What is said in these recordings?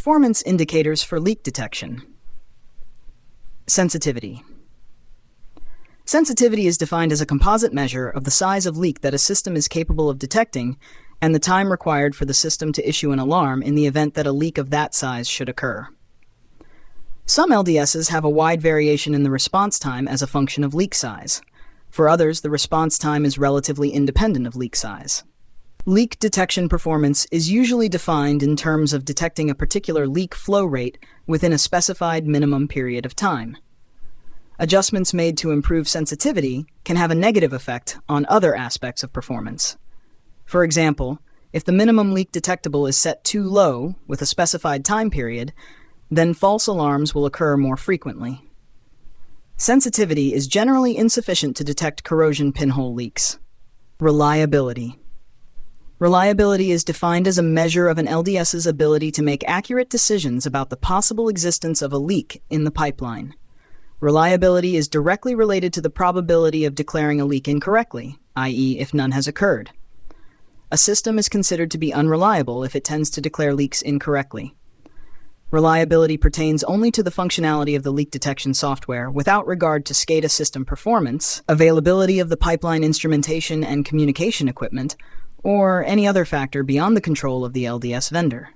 Performance indicators for leak detection. Sensitivity. Sensitivity is defined as a composite measure of the size of leak that a system is capable of detecting and the time required for the system to issue an alarm in the event that a leak of that size should occur. Some LDSs have a wide variation in the response time as a function of leak size. For others, the response time is relatively independent of leak size. Leak detection performance is usually defined in terms of detecting a particular leak flow rate within a specified minimum period of time. Adjustments made to improve sensitivity can have a negative effect on other aspects of performance. For example, if the minimum leak detectable is set too low with a specified time period, then false alarms will occur more frequently. Sensitivity is generally insufficient to detect corrosion pinhole leaks. Reliability. Reliability is defined as a measure of an LDS's ability to make accurate decisions about the possible existence of a leak in the pipeline. Reliability is directly related to the probability of declaring a leak incorrectly, i.e., if none has occurred. A system is considered to be unreliable if it tends to declare leaks incorrectly. Reliability pertains only to the functionality of the leak detection software without regard to SCADA system performance, availability of the pipeline instrumentation and communication equipment, or any other factor beyond the control of the LDS vendor.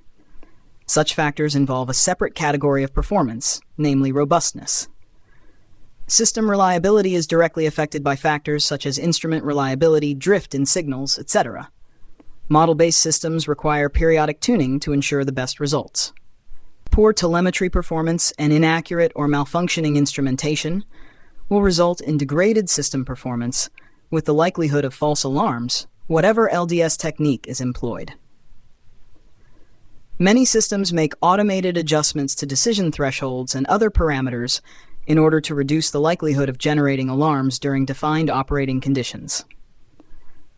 Such factors involve a separate category of performance, namely robustness. System reliability is directly affected by factors such as instrument reliability, drift in signals, etc. Model-based systems require periodic tuning to ensure the best results. Poor telemetry performance and inaccurate or malfunctioning instrumentation will result in degraded system performance with the likelihood of false alarms, whatever LDS technique is employed. Many systems make automated adjustments to decision thresholds and other parameters in order to reduce the likelihood of generating alarms during defined operating conditions.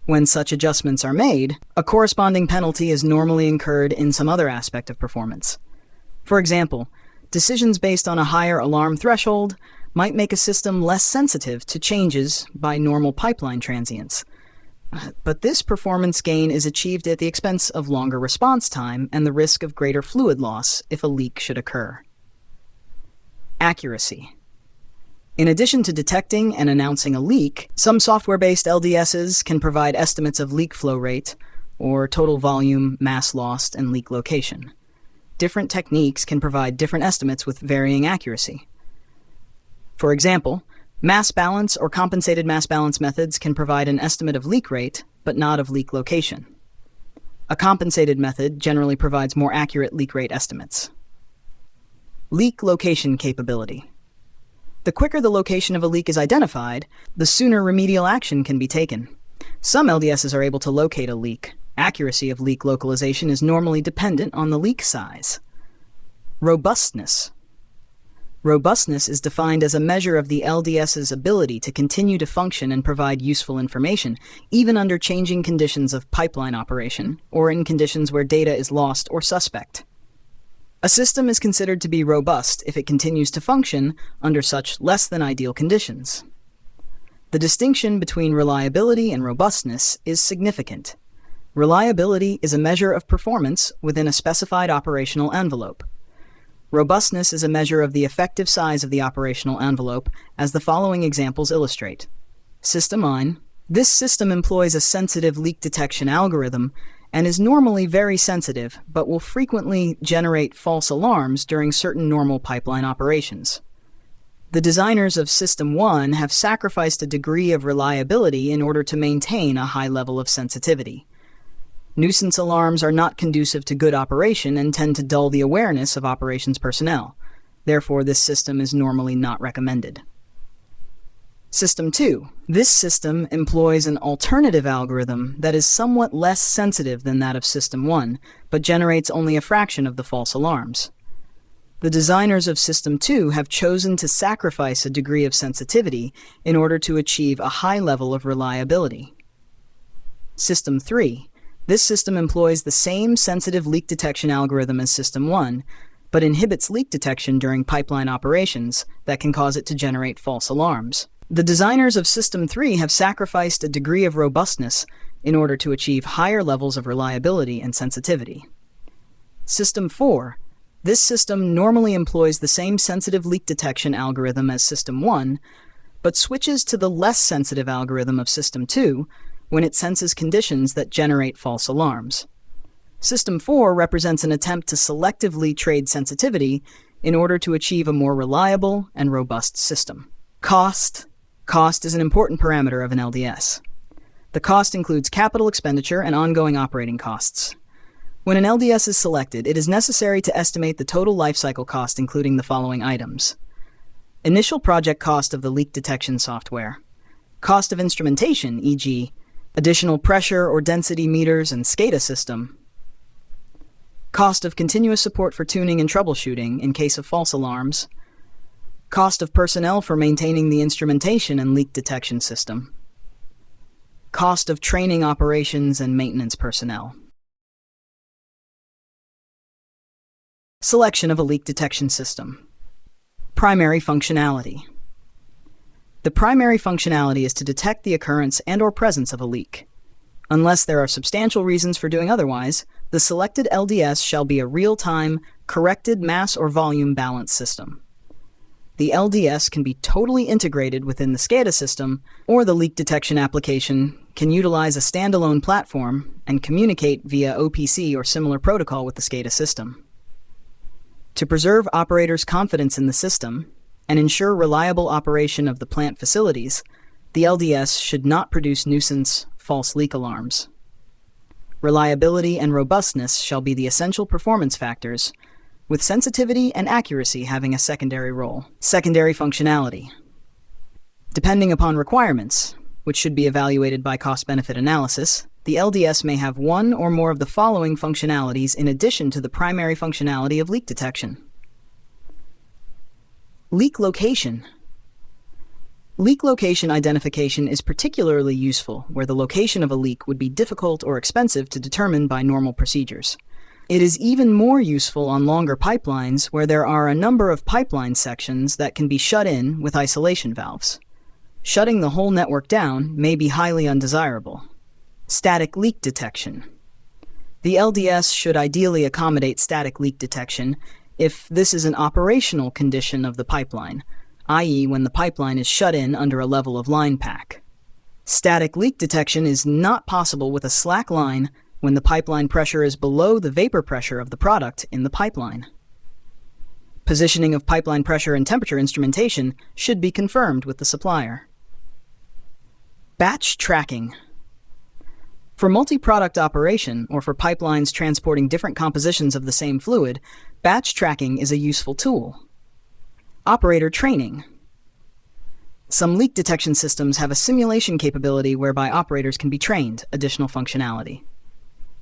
When such adjustments are made, a corresponding penalty is normally incurred in some other aspect of performance. For example, decisions based on a higher alarm threshold might make a system less sensitive to changes by normal pipeline transients. But this performance gain is achieved at the expense of longer response time and the risk of greater fluid loss if a leak should occur. Accuracy. In addition to detecting and announcing a leak, some software-based LDSs can provide estimates of leak flow rate, or total volume, mass lost, and leak location. Different techniques can provide different estimates with varying accuracy. For example, mass balance or compensated mass balance methods can provide an estimate of leak rate, but not of leak location. A compensated method generally provides more accurate leak rate estimates. Leak location capability. The quicker the location of a leak is identified, the sooner remedial action can be taken. Some LDSs are able to locate a leak. Accuracy of leak localization is normally dependent on the leak size. Robustness. Robustness is defined as a measure of the LDS's ability to continue to function and provide useful information, even under changing conditions of pipeline operation, or in conditions where data is lost or suspect. A system is considered to be robust if it continues to function under such less than ideal conditions. The distinction between reliability and robustness is significant. Reliability is a measure of performance within a specified operational envelope. Robustness is a measure of the effective size of the operational envelope, as the following examples illustrate. System 1. This system employs a sensitive leak detection algorithm and is normally very sensitive, but will frequently generate false alarms during certain normal pipeline operations. The designers of System 1 have sacrificed a degree of reliability in order to maintain a high level of sensitivity. Nuisance alarms are not conducive to good operation and tend to dull the awareness of operations personnel. Therefore, this system is normally not recommended. System 2. This system employs an alternative algorithm that is somewhat less sensitive than that of System 1, but generates only a fraction of the false alarms. The designers of System 2 have chosen to sacrifice a degree of sensitivity in order to achieve a high level of reliability. System 3. This system employs the same sensitive leak detection algorithm as System 1, but inhibits leak detection during pipeline operations that can cause it to generate false alarms. The designers of System 3 have sacrificed a degree of robustness in order to achieve higher levels of reliability and sensitivity. System 4. This system normally employs the same sensitive leak detection algorithm as System 1, but switches to the less sensitive algorithm of System 2 when it senses conditions that generate false alarms. System 4 represents an attempt to selectively trade sensitivity in order to achieve a more reliable and robust system. Cost. Cost is an important parameter of an LDS. The cost includes capital expenditure and ongoing operating costs. When an LDS is selected, it is necessary to estimate the total lifecycle cost, including the following items: initial project cost of the leak detection software, cost of instrumentation, e.g., additional pressure or density meters and SCADA system, cost of continuous support for tuning and troubleshooting in case of false alarms, cost of personnel for maintaining the instrumentation and leak detection system, cost of training operations and maintenance personnel. Selection of a leak detection system. Primary functionality. The primary functionality is to detect the occurrence and/or presence of a leak. Unless there are substantial reasons for doing otherwise, the selected LDS shall be a real-time, corrected mass or volume balance system. The LDS can be totally integrated within the SCADA system, or the leak detection application can utilize a standalone platform and communicate via OPC or similar protocol with the SCADA system. To preserve operators' confidence in the system and ensure reliable operation of the plant facilities, the LDS should not produce nuisance, false leak alarms. Reliability and robustness shall be the essential performance factors, with sensitivity and accuracy having a secondary role. Secondary functionality. Depending upon requirements, which should be evaluated by cost-benefit analysis, the LDS may have one or more of the following functionalities in addition to the primary functionality of leak detection. Leak location. Leak location identification is particularly useful where the location of a leak would be difficult or expensive to determine by normal procedures. It is even more useful on longer pipelines where there are a number of pipeline sections that can be shut in with isolation valves. Shutting the whole network down may be highly undesirable. Static leak detection. The LDS should ideally accommodate static leak detection if this is an operational condition of the pipeline, i.e. when the pipeline is shut in under a level of line pack. Static leak detection is not possible with a slack line when the pipeline pressure is below the vapor pressure of the product in the pipeline. Positioning of pipeline pressure and temperature instrumentation should be confirmed with the supplier. Batch tracking. For multi-product operation or for pipelines transporting different compositions of the same fluid, batch tracking is a useful tool. Operator training. Some leak detection systems have a simulation capability whereby operators can be trained, additional functionality.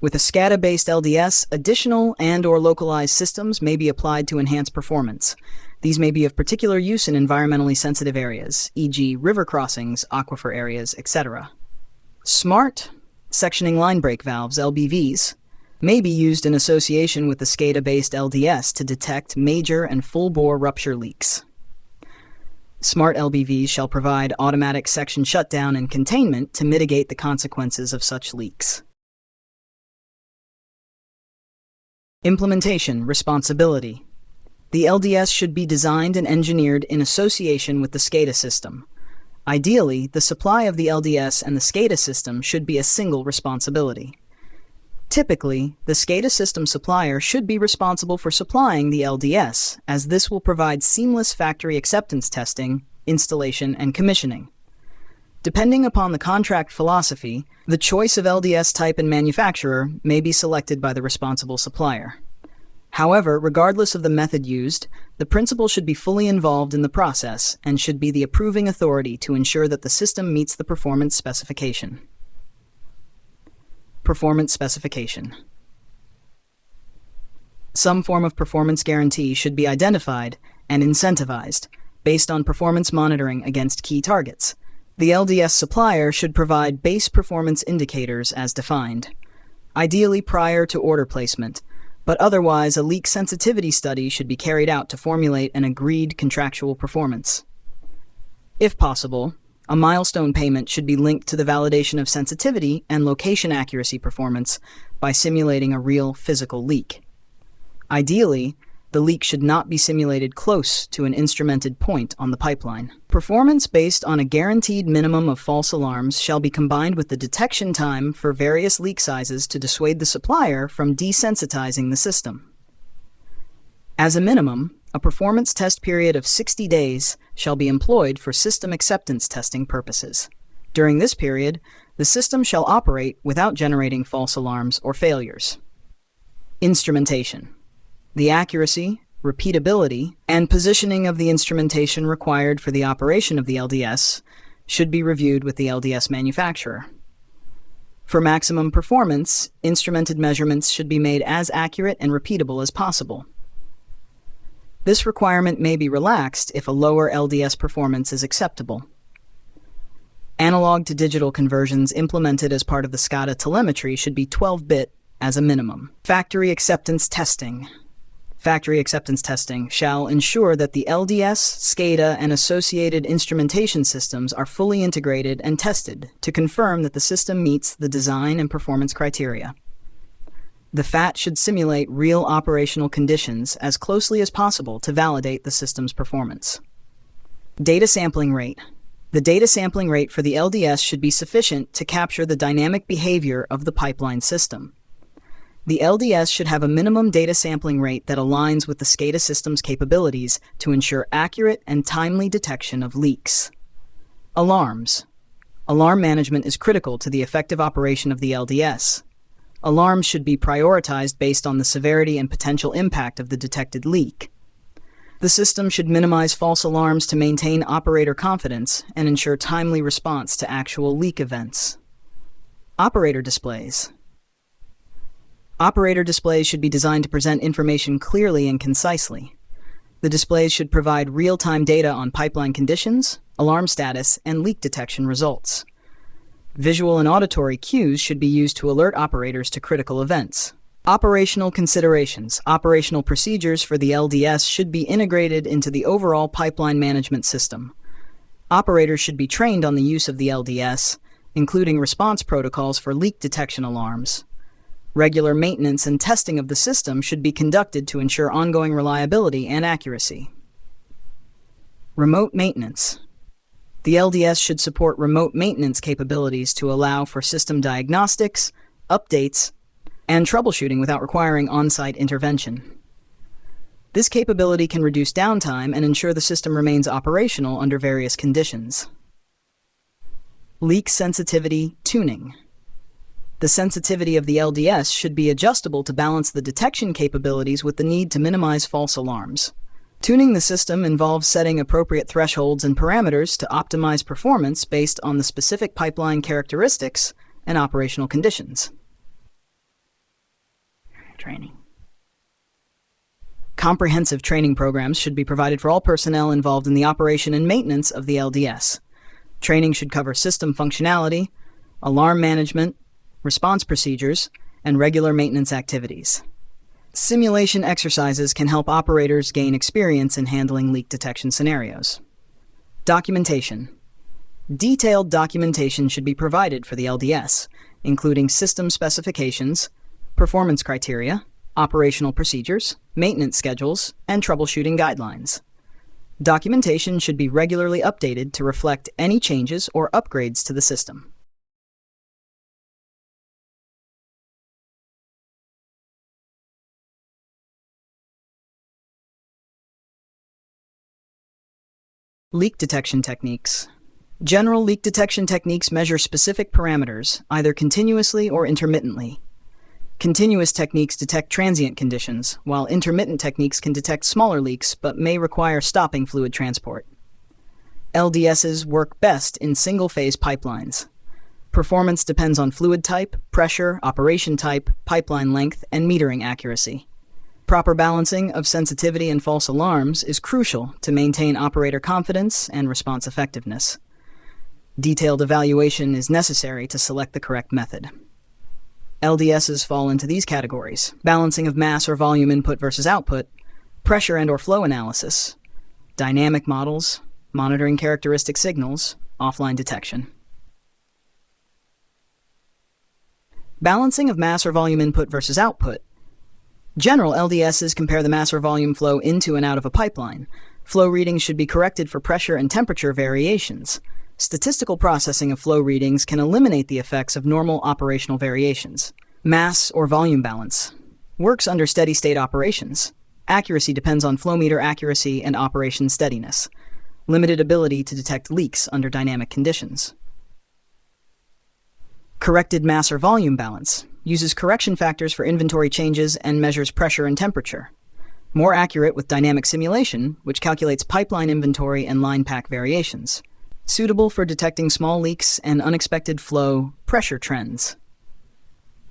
With a SCADA-based LDS, additional and/or localized systems may be applied to enhance performance. These may be of particular use in environmentally sensitive areas, e.g. river crossings, aquifer areas, etc. Smart sectioning line break valves, LBVs, may be used in association with the SCADA-based LDS to detect major and full-bore rupture leaks. Smart LBVs shall provide automatic section shutdown and containment to mitigate the consequences of such leaks. Implementation responsibility. The LDS should be designed and engineered in association with the SCADA system. Ideally, the supply of the LDS and the SCADA system should be a single responsibility. Typically, the SCADA system supplier should be responsible for supplying the LDS, as this will provide seamless factory acceptance testing, installation, and commissioning. Depending upon the contract philosophy, the choice of LDS type and manufacturer may be selected by the responsible supplier. However, regardless of the method used, the principal should be fully involved in the process and should be the approving authority to ensure that the system meets the performance specification. Performance specification. Some form of performance guarantee should be identified and incentivized based on performance monitoring against key targets. The LDS supplier should provide base performance indicators as defined, ideally prior to order placement, but otherwise a leak sensitivity study should be carried out to formulate an agreed contractual performance. If possible, a milestone payment should be linked to the validation of sensitivity and location accuracy performance by simulating a real physical leak. Ideally, The leak should not be simulated close to an instrumented point on the pipeline. Performance based on a guaranteed minimum of false alarms shall be combined with the detection time for various leak sizes to dissuade the supplier from desensitizing the system. As a minimum, a performance test period of 60 days shall be employed for system acceptance testing purposes. During this period, the system shall operate without generating false alarms or failures. Instrumentation. The accuracy, repeatability, and positioning of the instrumentation required for the operation of the LDS should be reviewed with the LDS manufacturer. For maximum performance, instrumented measurements should be made as accurate and repeatable as possible. This requirement may be relaxed if a lower LDS performance is acceptable. Analog to digital conversions implemented as part of the SCADA telemetry should be 12-bit as a minimum. Factory acceptance testing. Factory acceptance testing shall ensure that the LDS, SCADA, and associated instrumentation systems are fully integrated and tested to confirm that the system meets the design and performance criteria. The FAT should simulate real operational conditions as closely as possible to validate the system's performance. Data sampling rate. The data sampling rate for the LDS should be sufficient to capture the dynamic behavior of the pipeline system. The LDS should have a minimum data sampling rate that aligns with the SCADA system's capabilities to ensure accurate and timely detection of leaks. Alarms. Alarm management is critical to the effective operation of the LDS. Alarms should be prioritized based on the severity and potential impact of the detected leak. The system should minimize false alarms to maintain operator confidence and ensure timely response to actual leak events. Operator displays. Operator displays should be designed to present information clearly and concisely. The displays should provide real-time data on pipeline conditions, alarm status, and leak detection results. Visual and auditory cues should be used to alert operators to critical events. Operational considerations. Operational procedures for the LDS should be integrated into the overall pipeline management system. Operators should be trained on the use of the LDS, including response protocols for leak detection alarms. Regular maintenance and testing of the system should be conducted to ensure ongoing reliability and accuracy. Remote maintenance. The LDS should support remote maintenance capabilities to allow for system diagnostics, updates, and troubleshooting without requiring on-site intervention. This capability can reduce downtime and ensure the system remains operational under various conditions. Leak sensitivity tuning. The sensitivity of the LDS should be adjustable to balance the detection capabilities with the need to minimize false alarms. Tuning the system involves setting appropriate thresholds and parameters to optimize performance based on the specific pipeline characteristics and operational conditions. Training. Comprehensive training programs should be provided for all personnel involved in the operation and maintenance of the LDS. Training should cover system functionality, alarm management, response procedures, and regular maintenance activities. Simulation exercises can help operators gain experience in handling leak detection scenarios. Documentation. Detailed documentation should be provided for the LDS, including system specifications, performance criteria, operational procedures, maintenance schedules, and troubleshooting guidelines. Documentation should be regularly updated to reflect any changes or upgrades to the system. Leak detection techniques. General leak detection techniques measure specific parameters, either continuously or intermittently. Continuous techniques detect transient conditions, while intermittent techniques can detect smaller leaks but may require stopping fluid transport. LDSs work best in single-phase pipelines. Performance depends on fluid type, pressure, operation type, pipeline length, and metering accuracy. Proper balancing of sensitivity and false alarms is crucial to maintain operator confidence and response effectiveness. Detailed evaluation is necessary to select the correct method. LDSs fall into these categories: balancing of mass or volume input versus output, pressure and/or flow analysis, dynamic models, monitoring characteristic signals, offline detection. Balancing of mass or volume input versus output. General LDSs compare the mass or volume flow into and out of a pipeline. Flow readings should be corrected for pressure and temperature variations. Statistical processing of flow readings can eliminate the effects of normal operational variations. Mass or volume balance works under steady-state operations. Accuracy depends on flow meter accuracy and operation steadiness. Limited ability to detect leaks under dynamic conditions. Corrected mass or volume balance uses correction factors for inventory changes and measures pressure and temperature. More accurate with dynamic simulation, which calculates pipeline inventory and line pack variations. Suitable for detecting small leaks and unexpected flow pressure trends.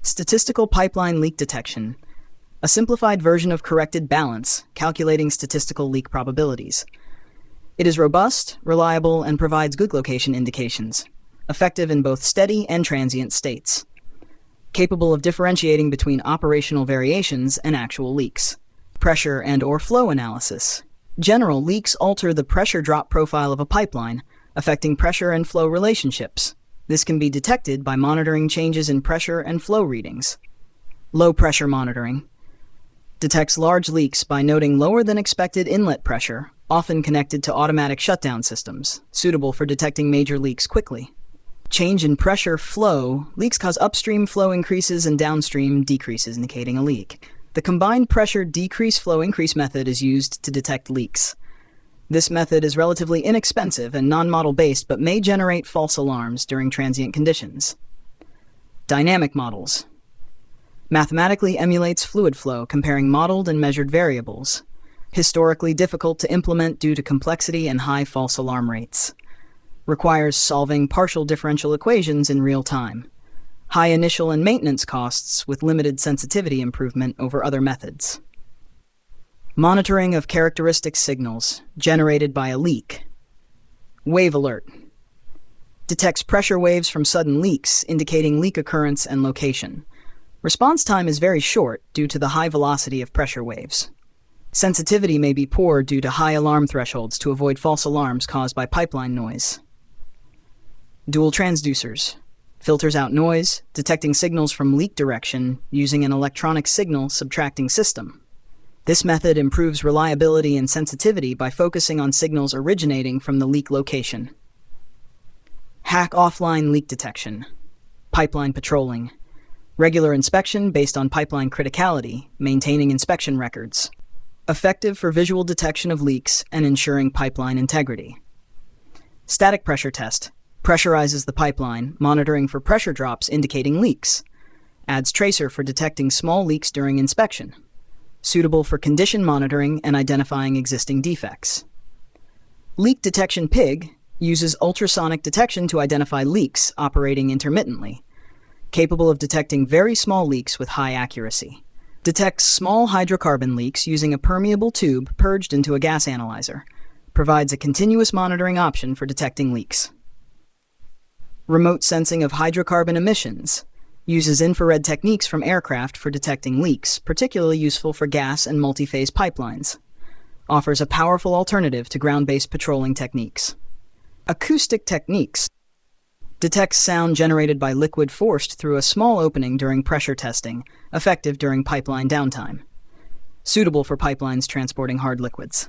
Statistical pipeline leak detection, a simplified version of corrected balance, calculating statistical leak probabilities. It is robust, reliable, and provides good location indications, effective in both steady and transient states. Capable of differentiating between operational variations and actual leaks. Pressure and/or flow analysis. General leaks alter the pressure drop profile of a pipeline, affecting pressure and flow relationships. This can be detected by monitoring changes in pressure and flow readings. Low pressure monitoring detects large leaks by noting lower than expected inlet pressure, often connected to automatic shutdown systems, suitable for detecting major leaks quickly. Change in pressure flow. Leaks cause upstream flow increases and downstream decreases, indicating a leak. The combined pressure decrease flow increase method is used to detect leaks. This method is relatively inexpensive and non-model based, but may generate false alarms during transient conditions. Dynamic models. Mathematically emulates fluid flow, comparing modeled and measured variables. Historically difficult to implement due to complexity and high false alarm rates. Requires solving partial differential equations in real time. High initial and maintenance costs with limited sensitivity improvement over other methods. Monitoring of characteristic signals generated by a leak. Wave alert. Detects pressure waves from sudden leaks, indicating leak occurrence and location. Response time is very short due to the high velocity of pressure waves. Sensitivity may be poor due to high alarm thresholds to avoid false alarms caused by pipeline noise. Dual transducers. Filters out noise, detecting signals from leak direction using an electronic signal subtracting system. This method improves reliability and sensitivity by focusing on signals originating from the leak location. Hack offline leak detection. Pipeline patrolling. Regular inspection based on pipeline criticality, maintaining inspection records. Effective for visual detection of leaks and ensuring pipeline integrity. Static pressure test. Pressurizes the pipeline, monitoring for pressure drops indicating leaks. Adds tracer for detecting small leaks during inspection. Suitable for condition monitoring and identifying existing defects. Leak detection PIG uses ultrasonic detection to identify leaks operating intermittently. Capable of detecting very small leaks with high accuracy. Detects small hydrocarbon leaks using a permeable tube purged into a gas analyzer. Provides a continuous monitoring option for detecting leaks. Remote sensing of hydrocarbon emissions. Uses infrared techniques from aircraft for detecting leaks, particularly useful for gas and multi-phase pipelines. Offers a powerful alternative to ground-based patrolling techniques. Acoustic techniques. Detects sound generated by liquid forced through a small opening during pressure testing, effective during pipeline downtime. Suitable for pipelines transporting hard liquids.